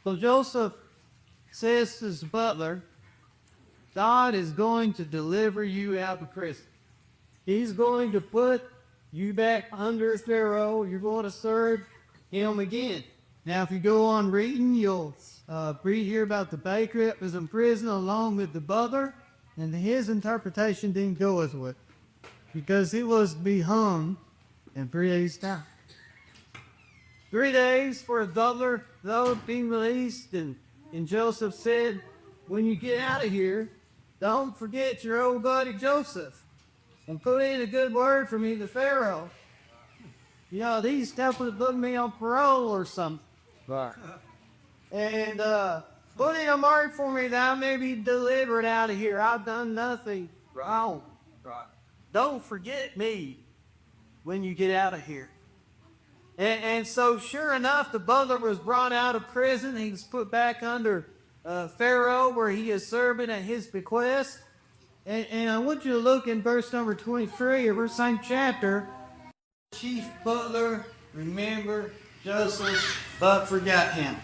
So Joseph says to his butler, God is going to deliver you out of prison. He's going to put you back under Pharaoh. You're going to serve him again. Now, if you go on reading, you'll read here about the baker that was in prison along with the butler, and his interpretation didn't go as well because he was to be hung in 3 days' time. 3 days for the butler, though, being released, and Joseph said, when you get out of here, don't forget your old buddy Joseph and put in a good word for me to Pharaoh. You know, these definitely put me on parole or something. Right. And put in a word for me that I may be delivered out of here. I've done nothing wrong. Right. Don't forget me when you get out of here. And so sure enough, the butler was brought out of prison. He was put back under Pharaoh, where he is serving at his bequest. And I want you to look in verse number 23 of our same chapter. Chief butler remembered Joseph, but forgot him.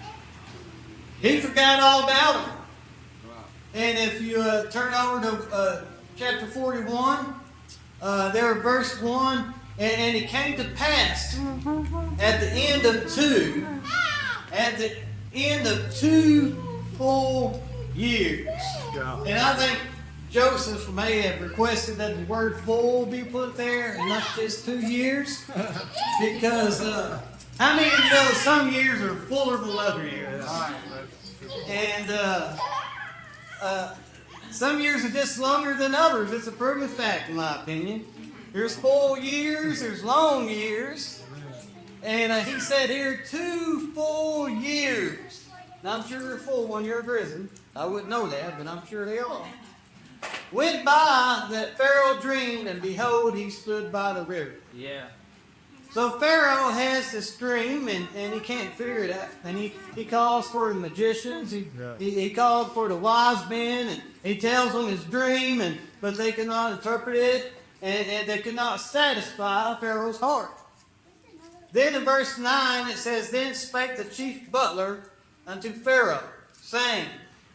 He forgot all about him. And if you turn over to chapter 41, there verse 1, and it came to pass at the end of two full years. And I think Joseph may have requested that the word full be put there and not just 2 years. Because how many of you know some years are fuller than other years? And some years are just longer than others. It's a proven fact, in my opinion. There's full years, there's long years. And he said here, 2 full years. Now, I'm sure they're full when you're in prison. I wouldn't know that, but I'm sure they are. Went by that Pharaoh dreamed, and behold, he stood by the river. Yeah. So Pharaoh has this dream, and he can't figure it out. And he calls for the magicians. He called for the wise men, and he tells them his dream, but they cannot interpret it, and they could not satisfy Pharaoh's heart. Then in verse 9 it says, Then spake the chief butler unto Pharaoh, saying,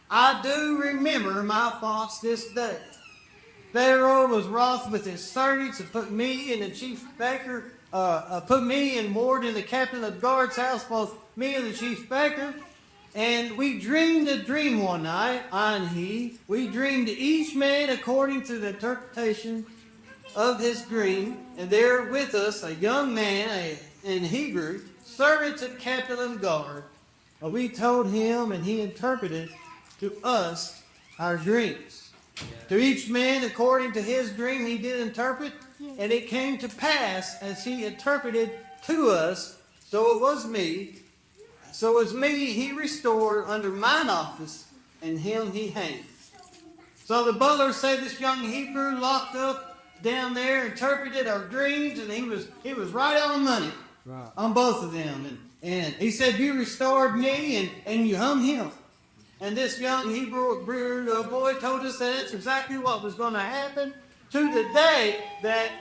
I do remember my thoughts this day. Pharaoh was wroth with his servants and put me and the chief baker, put me and ward in the captain of the guard's house, both me and the chief baker. And we dreamed a dream one night, I and he. We dreamed each man according to the interpretation of his dream. And there with us a young man, an Hebrew, servant to the captain of the guard. We told him, and he interpreted to us our dreams. To each man according to his dream he did interpret, and it came to pass as he interpreted to us, so it was me. So as me he restored under mine office, and him he hanged. So the butler said this young Hebrew locked up down there interpreted our dreams, and he was right on the money on both of them. And he said, you restored me, and you hung him. And this young Hebrew boy told us that that's exactly what was going to happen to the day that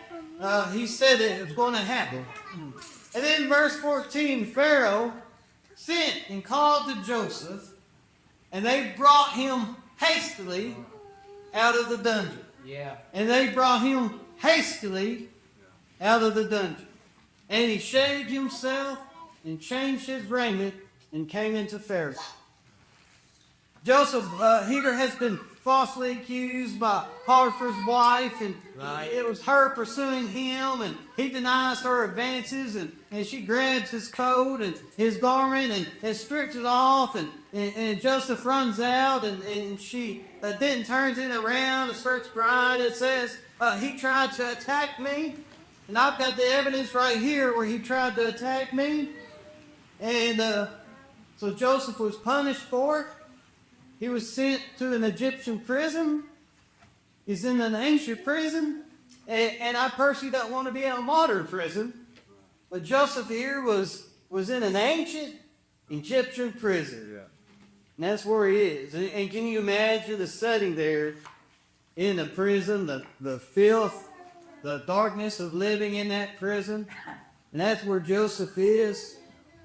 he said it was going to happen. And then verse 14, Pharaoh sent and called to Joseph, and they brought him hastily out of the dungeon. Yeah. And they brought him hastily out of the dungeon. And he shaved himself and changed his raiment and came into Pharaoh. Joseph here has been falsely accused by Potiphar's wife, and it was her pursuing him, and he denies her advances, and she grabs his coat and his garment and strips it off, and Joseph runs out, and she then turns it around and starts crying. It says, he tried to attack me, and I've got the evidence right here where he tried to attack me, and so Joseph was punished for it. He was sent to an Egyptian prison. He's in an ancient prison. And I personally don't want to be in a modern prison. But Joseph here was in an ancient Egyptian prison. Yeah. And that's where he is. And can you imagine the setting there in the prison, the filth, the darkness of living in that prison? And that's where Joseph is.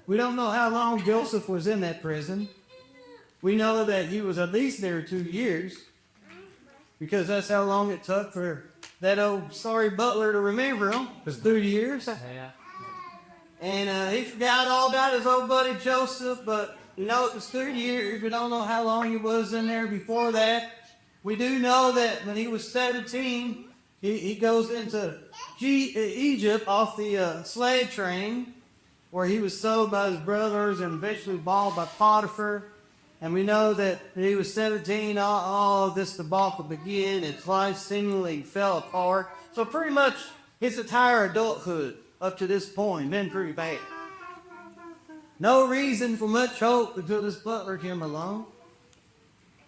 We don't know how long Joseph was in that prison. We know that he was at least there 2 years, because that's how long it took for that old sorry butler to remember him. It was 2 years. Yeah. And he forgot all about his old buddy Joseph, but it was 2 years. We don't know how long he was in there before that. We do know that when he was 17, he goes into Egypt off the slave train, where he was sold by his brothers and eventually bought by Potiphar. And we know that when he was 17, all of this debacle began. His life seemingly fell apart. So pretty much his entire adulthood up to this point been pretty bad. No reason for much hope until this butler came along.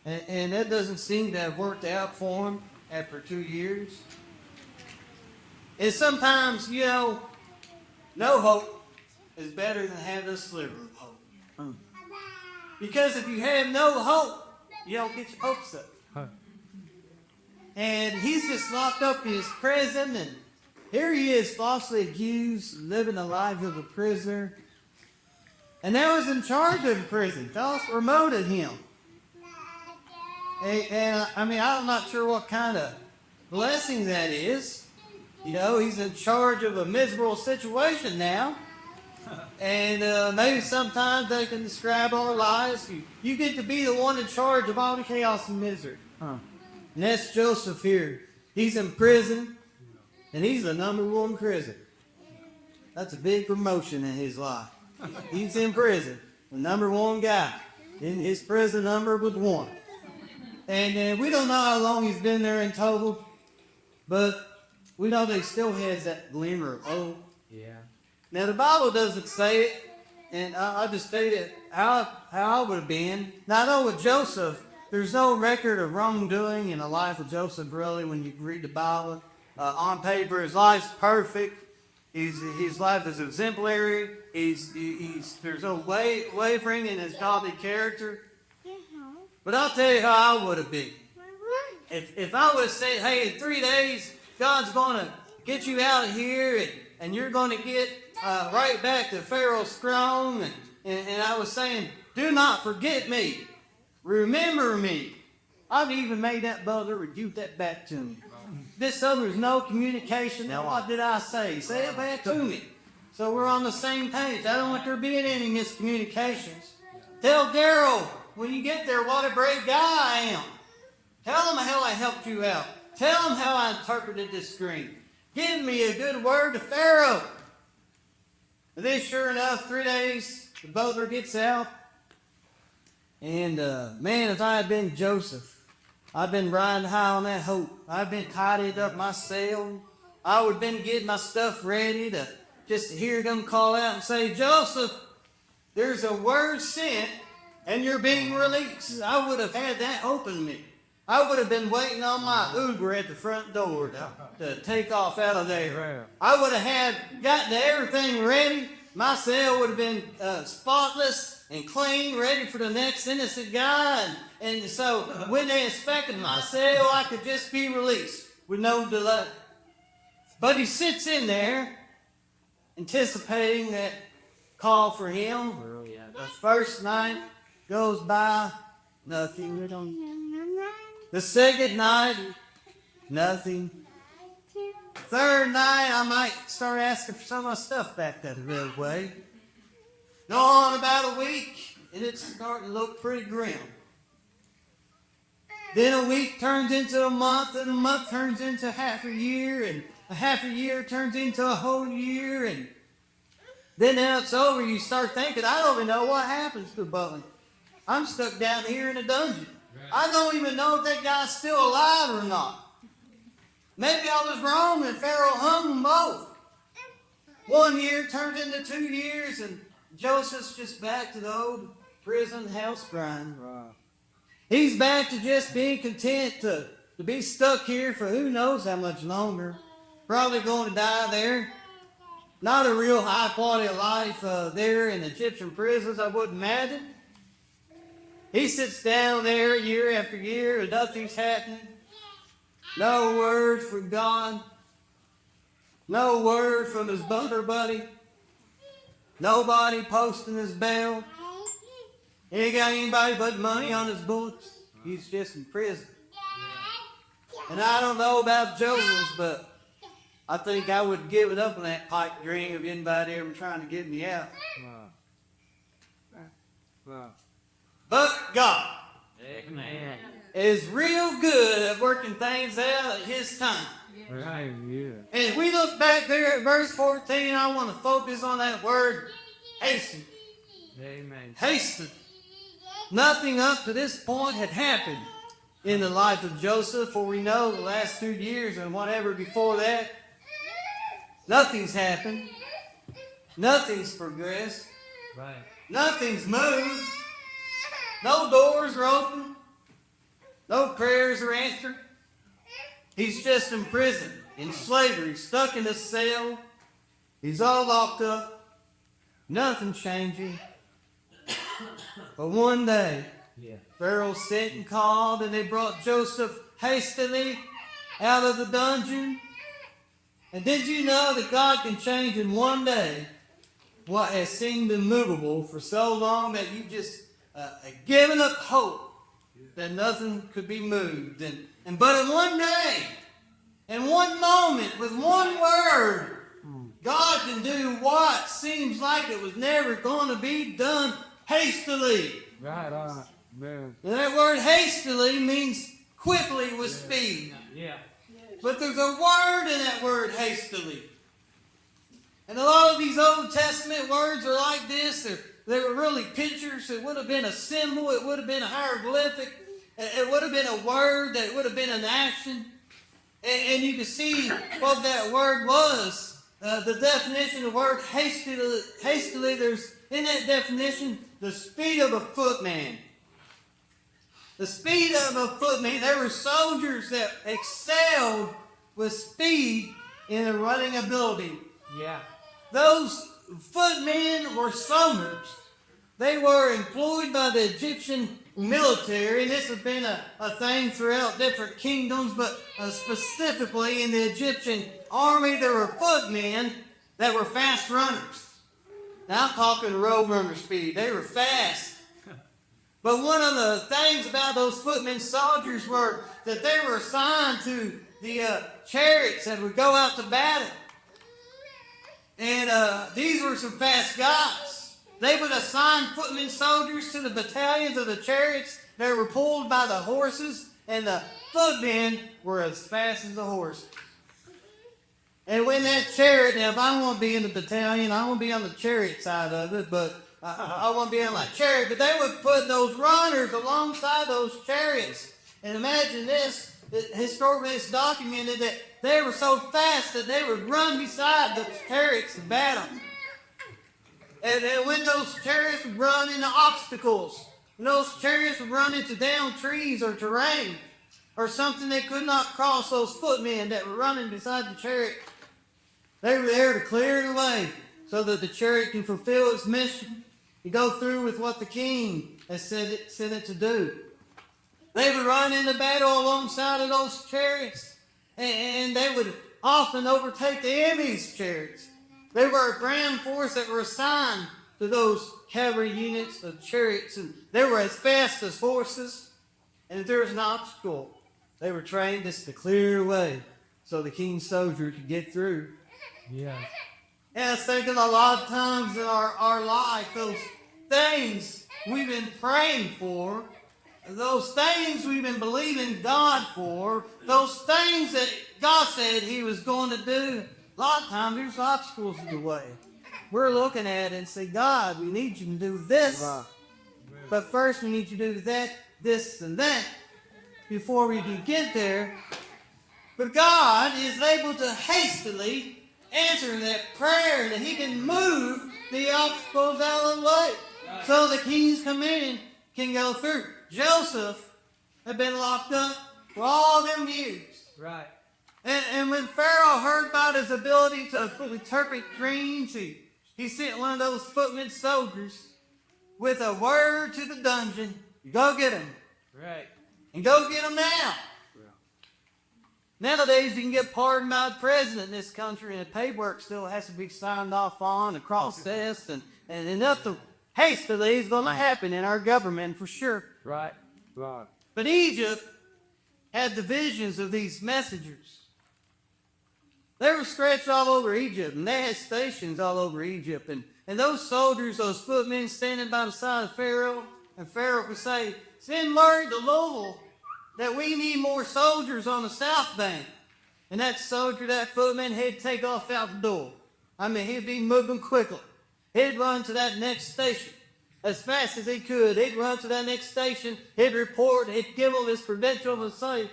And that doesn't seem to have worked out for him after 2 years. And sometimes, no hope is better than having a sliver of hope. Because if you have no hope, you don't get your hopes up. And he's just locked up in his prison, and here he is falsely accused, living the life of a prisoner. And now he's in charge of the prison. God promoted him. And I'm not sure what kind of blessing that is. He's in charge of a miserable situation now. And maybe sometimes they can describe our lives. You get to be the one in charge of all the chaos and misery. And that's Joseph here. He's in prison, and he's the number one prisoner. That's a big promotion in his life. He's in prison, the number one guy. And his prison number was 1. And we don't know how long he's been there in total, but we know that he still has that glimmer of hope. Yeah. Now, the Bible doesn't say it, and I'll just state it how I would have been. Now, I know with Joseph, there's no record of wrongdoing in the life of Joseph, really, when you read the Bible. On paper, his life's perfect. His life is exemplary. There's no wavering in his godly character. But I'll tell you how I would have been. If I would have said, hey, in 3 days, God's going to get you out of here, and you're going to get right back to Pharaoh's throne. And I was saying, do not forget me. Remember me. I've even made that butler rebuke that back to me. There was no communication. Now, what did I say? Say it back to me. So we're on the same page. I don't want there being any miscommunications. Tell Daryl, when you get there, what a brave guy I am. Tell him how I helped you out. Tell him how I interpreted this dream. Give me a good word to Pharaoh. And then, sure enough, 3 days, the butler gets out. And, man, if I had been Joseph, I'd been riding high on that hope. I'd been tidied up my cell. I would have been getting my stuff ready to just hear them call out and say, Joseph, there's a word sent, and you're being released. I would have had that open me. I would have been waiting on my Uber at the front door to take off out of there. I would have gotten everything ready. My cell would have been spotless and clean, ready for the next innocent guy. And so when they inspected my cell, I could just be released with no delay. But he sits in there, anticipating that call for him. The first night goes by, nothing. The second night, nothing. Third night, I might start asking for some of my stuff back that other way. Go on about a week, and it's starting to look pretty grim. Then a week turns into a month, and a month turns into half a year, and a half a year turns into a whole year, and then now it's over. You start thinking, I don't even know what happens to Butler. I'm stuck down here in a dungeon. I don't even know if that guy's still alive or not. Maybe I was wrong and Pharaoh hung them both. 1 year turns into 2 years, and Joseph's just back to the old prison house grind. He's back to just being content to be stuck here for who knows how much longer. Probably going to die there. Not a real high quality of life there in Egyptian prisons, I wouldn't imagine. He sits down there year after year and nothing's happening. No word from God. No word from his bunker buddy. Nobody posting his bail. He ain't got anybody but money on his books. He's just in prison. And I don't know about Joseph, but I think I would give it up on that pipe dream of anybody ever trying to get me out. But God is real good at working things out at His time. Right, yeah. And if we look back there at verse 14, I want to focus on that word, hasten. Amen. Hasten. Nothing up to this point had happened in the life of Joseph, for we know the last 2 years and whatever before that, nothing's happened. Nothing's progressed. Right. Nothing's moved. No doors are open. No prayers are answered. He's just in prison, in slavery, stuck in a cell. He's all locked up. Nothing changing. But one day, Pharaoh sent and called, and they brought Joseph hastily out of the dungeon. And did you know that God can change in one day what has seemed immovable for so long that you just given up hope that nothing could be moved? But in one day, in one moment, with one word, God can do what seems like it was never going to be done hastily. Right on. Man. And that word hastily means quickly with speed. Yeah. But there's a word in that word hastily. And a lot of these Old Testament words are like this. They were really pictures. It would have been a symbol. It would have been a hieroglyphic. It would have been a word. That would have been an action. And you can see what that word was. The definition of the word hastily, there's in that definition the speed of a footman. The speed of a footman. There were soldiers that excelled with speed in their running ability. Yeah. Those footmen were soldiers. They were employed by the Egyptian military, and this has been a thing throughout different kingdoms, but specifically in the Egyptian army, there were footmen that were fast runners. Now I'm talking road runner speed. They were fast. But one of the things about those footmen soldiers were that they were assigned to the chariots that would go out to battle. And these were some fast guys. They would assign footmen soldiers to the battalions of the chariots that were pulled by the horses, and the footmen were as fast as the horses. And when that chariot, now if I want to be in the battalion, I want to be on the chariot side of it, but I want to be on my chariot. But they would put those runners alongside those chariots. And imagine this, historically it's documented that they were so fast that they would run beside the chariots in battle. And when those chariots would run into obstacles, when those chariots would run into down trees or terrain, or something they could not cross, those footmen that were running beside the chariot, they were there to clear the way so that the chariot can fulfill its mission and go through with what the king has sent it to do. They would run into battle alongside of those chariots, and they would often overtake the enemy's chariots. They were a ground force that were assigned to those cavalry units of chariots, and they were as fast as horses. And if there was an obstacle, they were trained just to clear the way so the king's soldier could get through. Yeah. And I was thinking a lot of times in our life, those things we've been praying for, those things we've been believing God for, those things that God said He was going to do, a lot of times there's obstacles in the way. We're looking at it and say, God, we need you to do this, but first we need you to do that, this, and that before we can get there. But God is able to hastily answer that prayer, that He can move the obstacles out of the way so the kings come in can go through. Joseph had been locked up for all them years. Right. And when Pharaoh heard about his ability to interpret dreams, he sent one of those footmen soldiers with a word to the dungeon. Go get him. Right. And go get him now. Nowadays, you can get pardoned by the president in this country, and the paperwork still has to be signed off on and cross-test, and enough to hastily is going to happen in our government for sure. Right. Right. But Egypt had the visions of these messengers. They were stretched all over Egypt, and they had stations all over Egypt. And those soldiers, those footmen standing by the side of Pharaoh, and Pharaoh would say, send word to Louisville that we need more soldiers on the south bank. And that soldier, that footman, he'd take off out the door. I mean, he'd be moving quickly. He'd run to that next station as fast as he could. He'd run to that next station. He'd report. He'd give him his credentials and say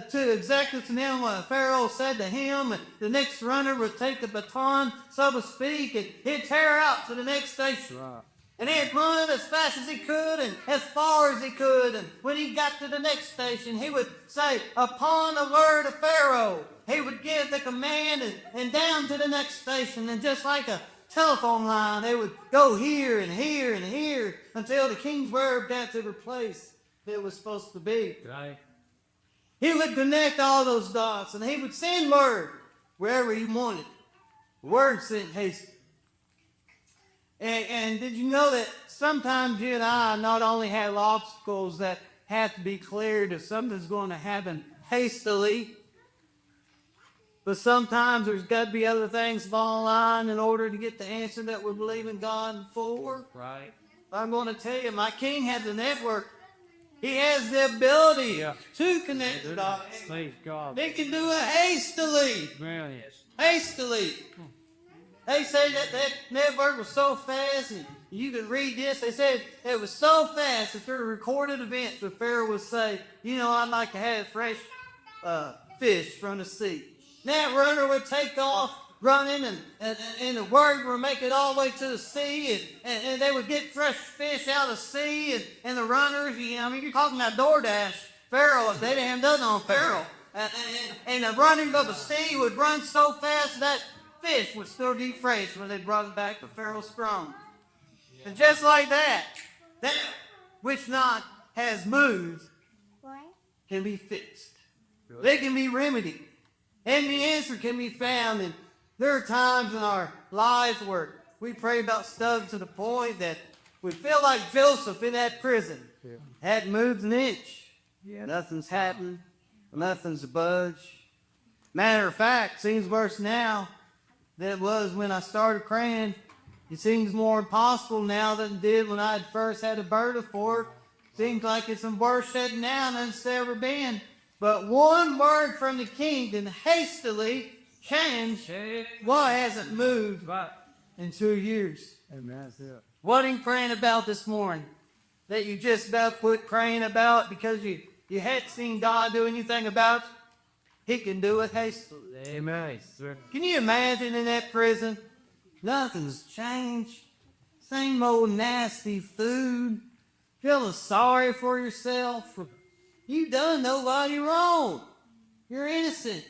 to exactly to him what Pharaoh said to him. And the next runner would take the baton, so to speak, and he'd tear out to the next station. Right. And he'd run as fast as he could and as far as he could. And when he got to the next station, he would say, upon the word of Pharaoh, he would give the command and down to the next station. And just like a telephone line, they would go here and here and here until the king's word got to the place that it was supposed to be. Right. He would connect all those dots, and he would send word wherever he wanted. Word sent hastily. And did you know that sometimes you and I not only have obstacles that have to be cleared if something's going to happen hastily, but sometimes there's got to be other things fall in line in order to get the answer that we believe in God for. Right. I'm going to tell you, my king has a network. He has the ability to connect the dots. Praise God. He can do it hastily. Brilliant. Hastily. They say that network was so fast, and you can read this. They said it was so fast that through the recorded events, the Pharaoh would say, you know, I'd like to have fresh fish from the sea. And that runner would take off running, and the word would make it all the way to the sea, and they would get fresh fish out of the sea, and the runners, I mean, you're talking about DoorDash, Pharaoh, they didn't have nothing on Pharaoh. And the running of the sea would run so fast that fish would still be fresh when they brought it back to Pharaoh's throne. And just like that which not has moved can be fixed. They can be remedied. And the answer can be found. And there are times in our lives where we pray about stuff to the point that we feel like Joseph in that prison. Hadn't moved an inch. Nothing's happened. Nothing's budged. Matter of fact, seems worse now than it was when I started praying. It seems more impossible now than it did when I had first had a burden for it. Seems like it's in worse shape now than it's ever been. But one word from the king can hastily change what hasn't moved in 2 years. Amen. That's it. What are you praying about this morning that you just about quit praying about because you hadn't seen God do anything about it? He can do it hastily. Amen. Sir. Can you imagine in that prison? Nothing's changed. Same old nasty food. Feeling sorry for yourself. You've done nobody wrong. You're innocent.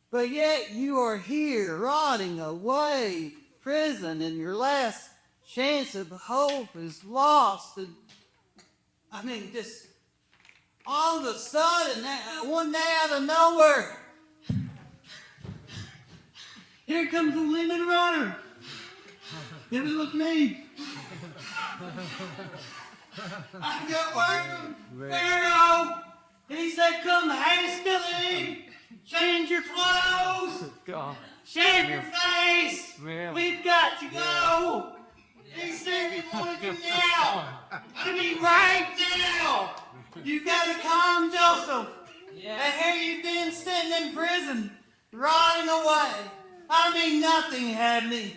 But yet you are here rotting away. Prison, and your last chance of hope is lost. And I mean, just all of a sudden, one day out of nowhere, here comes the lemon runner. Give it look me. I got word from Pharaoh. He said, come hastily, change your clothes, God. shave your face. Man. We've got to go. He said he wanted you now. To be right now. You've got to come, Joseph. And here you've been sitting in prison, rotting away. I mean, nothing happening.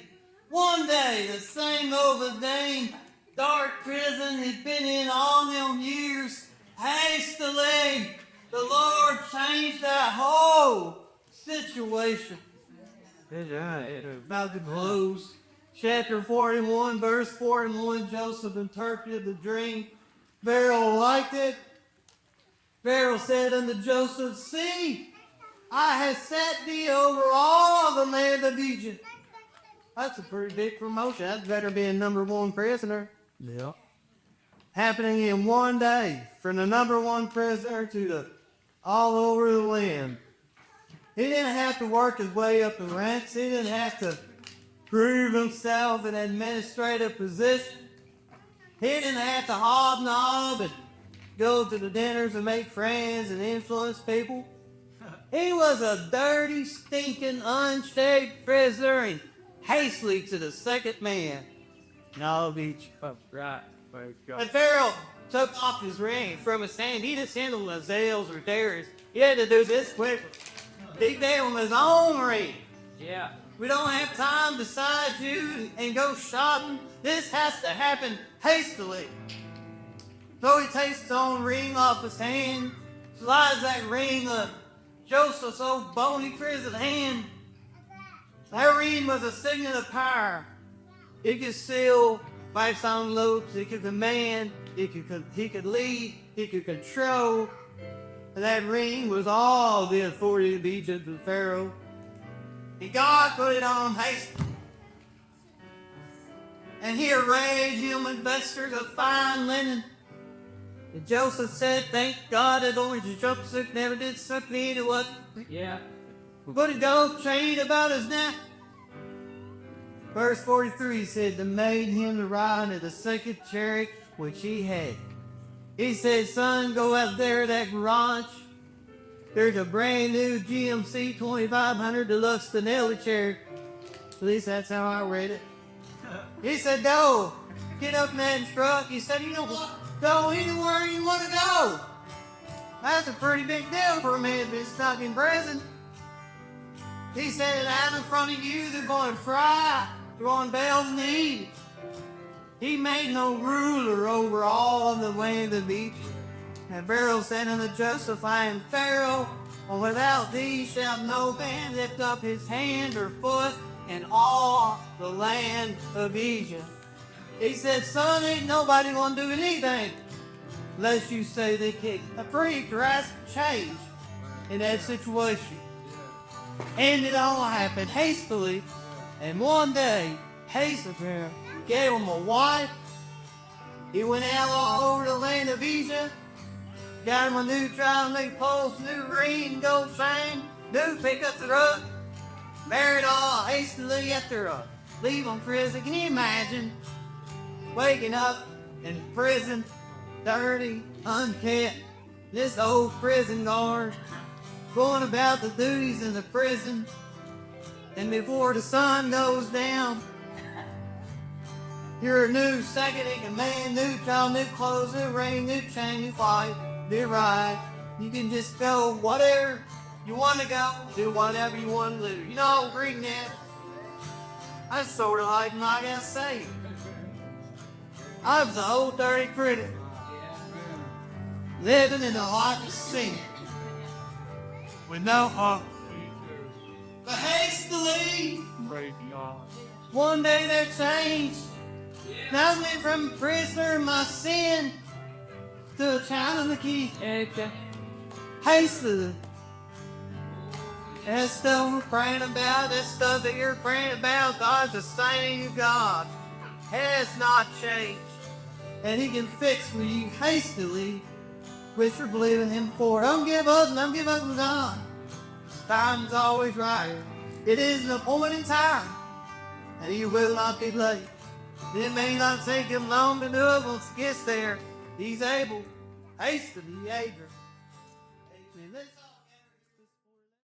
One day, the same overdained dark prison he'd been in all them years, hastily, the Lord changed that whole situation. About to close. Chapter 41, verse 41, Joseph interpreted the dream. Pharaoh liked it. Pharaoh said unto Joseph, see, I have set thee over all the land of Egypt. That's a pretty big promotion. That's better being number one prisoner. Yeah. Happening in one day, from the number one prisoner to the all over the land. He didn't have to work his way up the ranks. He didn't have to prove himself in an administrative position. He didn't have to hobnob and go to the dinners and make friends and influence people. He was a dirty, stinking, unshaved prisoner and hastily to the second man in all of Egypt. Oh, right. My God. When Pharaoh took off his ring from his hand, he didn't send him gazelles or terrors. He had to do this quickly. He gave him his own ring. Yeah. We don't have time to side you and go shopping. This has to happen hastily. So he takes his own ring off his hand, slides that ring up Joseph's old bony prison hand. That ring was a signet of power. It could seal life's envelopes. It could command. He could lead. He could control. And that ring was all the authority of Egypt and Pharaoh. And God put it on hastily. And he arrayed him in vestures of fine linen. And Joseph said, thank God that only the jumpsuit never did suck me into what? Yeah. Put a gold chain about his neck. Verse 43 said, to made him to ride in the second chariot which he had. He said, son, go out there to that garage. There's a brand new GMC 2500 Deluxe Denali chariot. At least that's how I read it. He said, go. Get up in that truck. He said, you know what? Go anywhere you want to go. That's a pretty big deal for a man to be stuck in prison. He said, out in front of you, they're going to fry. They're going to bail and eat. He made no ruler over all of the land of Egypt. And Pharaoh said unto Joseph, I am Pharaoh, and without thee shall no man lift up his hand or foot in all the land of Egypt. He said, son, ain't nobody gonna do anything unless you say they can. A pretty drastic change in that situation. And it all happened hastily. And one day, Hastily gave him a wife. He went out all over the land of Egypt. Got him a new trial, new pulse, new ring, gold chain, new pickup truck. Married all hastily after leaving prison. Can you imagine waking up in prison, dirty, unkempt, this old prison guard, going about the duties in the prison, and before the sun goes down, you're a new second in command, new child, new clothes, new ring, new chain, new wife, new ride. You can just go whatever you want to go, do whatever you want to do. You know, reading that, I sort of like when I got saved. I was an old dirty critic, living in a life of sin, with no hope. But hastily, Praise God. one day that changed. Now I went from a prisoner in my sin to a child of the King. Okay. Hastily. That stuff we're praying about, that stuff that you're praying about, God's the same God. Has not changed. And He can fix for you hastily, which you're believing Him for. Don't give up, don't give up on God. Time's always right. It is an appointed time, and He will not be late. It may not take Him long to do it. Once He gets there, He's able, hastily able.